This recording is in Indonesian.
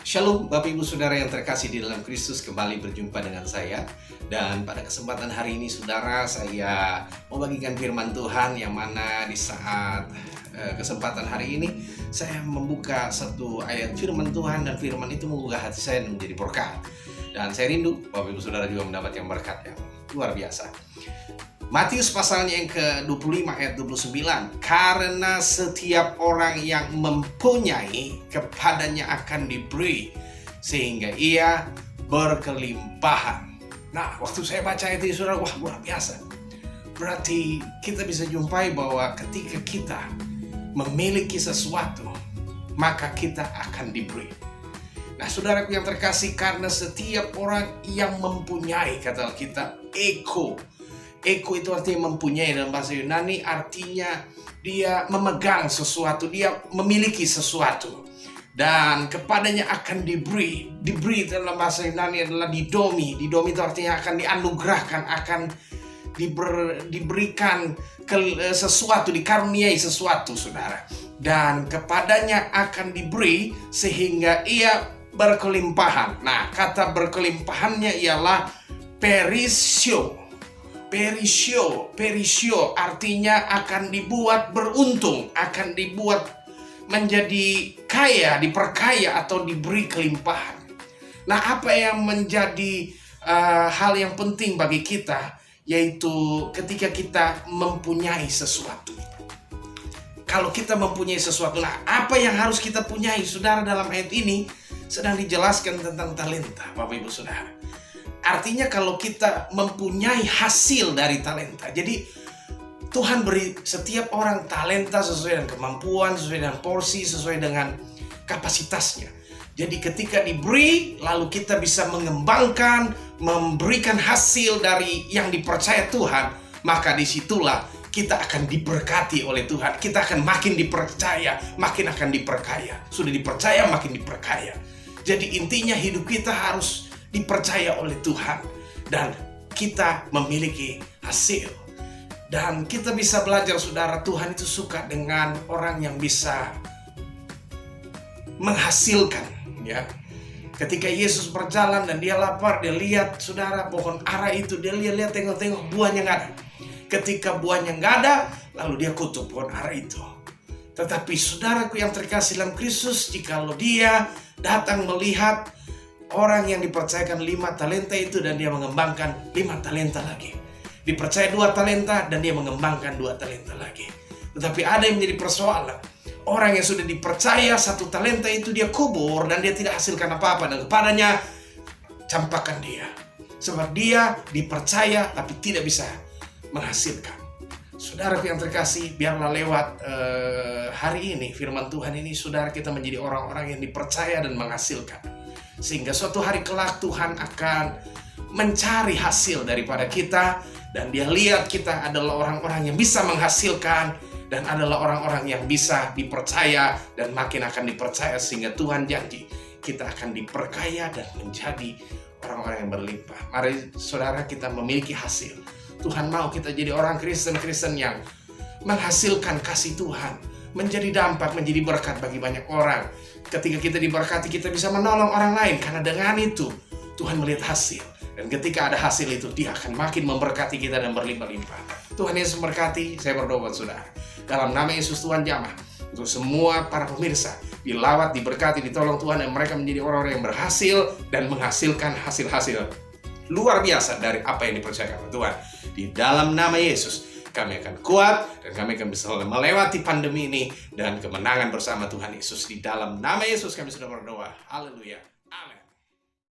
Shalom Bapak Ibu Saudara yang terkasih di dalam Kristus, kembali berjumpa dengan saya. Dan pada kesempatan hari ini saudara, saya mau bagikan firman Tuhan yang mana di saat kesempatan hari ini saya membuka satu ayat firman Tuhan, dan firman itu membuka hati saya menjadi berkat. Dan saya rindu Bapak Ibu Saudara juga mendapat yang berkat yang luar biasa. Matius pasalnya yang ke-25 ayat 29. Karena setiap orang yang mempunyai, kepadanya akan diberi, sehingga ia berkelimpahan. Nah, waktu saya baca itu saudara, wah luar biasa. Berarti kita bisa jumpai bahwa ketika kita memiliki sesuatu, maka kita akan diberi. Nah, saudaraku yang terkasih, karena setiap orang yang mempunyai, kata kita, eko itu artinya mempunyai, dalam bahasa Yunani artinya dia memegang sesuatu, dia memiliki sesuatu, dan kepadanya akan diberi. Diberi dalam bahasa Yunani adalah didomi. Didomi itu artinya akan dianugerahkan, akan diberikan sesuatu, dikaruniai sesuatu, saudara. Dan kepadanya akan diberi sehingga ia berkelimpahan. Nah, kata berkelimpahannya ialah perisio. Perisio artinya akan dibuat beruntung, akan dibuat menjadi kaya, diperkaya atau diberi kelimpahan. Nah, apa yang menjadi hal yang penting bagi kita, yaitu ketika kita mempunyai sesuatu. Kalau kita mempunyai sesuatu, nah apa yang harus kita punyai? Saudara, dalam ayat ini sedang dijelaskan tentang talenta, Bapak Ibu Saudara. Artinya kalau kita mempunyai hasil dari talenta. Jadi Tuhan beri setiap orang talenta sesuai dengan kemampuan, sesuai dengan porsi, sesuai dengan kapasitasnya. Jadi ketika diberi, lalu kita bisa mengembangkan, memberikan hasil dari yang dipercaya Tuhan, maka disitulah kita akan diberkati oleh Tuhan. Kita akan makin dipercaya, makin akan diperkaya. Sudah dipercaya, makin diperkaya. Jadi intinya hidup kita harus dipercaya oleh Tuhan, dan kita memiliki hasil. Dan kita bisa belajar, saudara, Tuhan itu suka dengan orang yang bisa menghasilkan, ya. Ketika Yesus berjalan dan dia lapar, dia lihat, saudara, pohon ara itu, dia lihat tengok-tengok, buahnya nggak ada. Ketika buahnya nggak ada, lalu dia kutuk pohon ara itu. Tetapi saudaraku yang terkasih dalam Kristus, jikalau dia datang melihat orang yang dipercayakan 5 talenta itu dan dia mengembangkan 5 talenta lagi, dipercaya 2 talenta dan dia mengembangkan 2 talenta lagi. Tetapi ada yang menjadi persoalan. Orang yang sudah dipercaya 1 talenta itu dia kubur dan dia tidak hasilkan apa-apa, dan kepadanya campakkan dia, sebab dia dipercaya tapi tidak bisa menghasilkan. Saudaraku yang terkasih, biarlah lewat hari ini, firman Tuhan ini, saudara, kita menjadi orang-orang yang dipercaya dan menghasilkan. Sehingga suatu hari kelak Tuhan akan mencari hasil daripada kita, dan dia lihat kita adalah orang-orang yang bisa menghasilkan, dan adalah orang-orang yang bisa dipercaya dan makin akan dipercaya, sehingga Tuhan janji kita akan diperkaya dan menjadi orang-orang yang berlimpah. Mari saudara, kita memiliki hasil. Tuhan mau kita jadi orang Kristen yang menghasilkan kasih Tuhan, menjadi dampak, menjadi berkat bagi banyak orang. Ketika kita diberkati, kita bisa menolong orang lain, karena dengan itu Tuhan melihat hasil. Dan ketika ada hasil itu, dia akan makin memberkati kita dan berlimpah-limpah. Tuhan Yesus memberkati. Saya berdoa buat saudara, dalam nama Yesus Tuhan jamah untuk semua para pemirsa, dilawat, diberkati, ditolong Tuhan, dan mereka menjadi orang-orang yang berhasil dan menghasilkan hasil-hasil luar biasa dari apa yang dipercayakan Tuhan. Di dalam nama Yesus kami akan kuat, dan kami akan bisa melewati pandemi ini dan kemenangan bersama Tuhan Yesus. Di dalam nama Yesus kami sudah berdoa. Haleluya.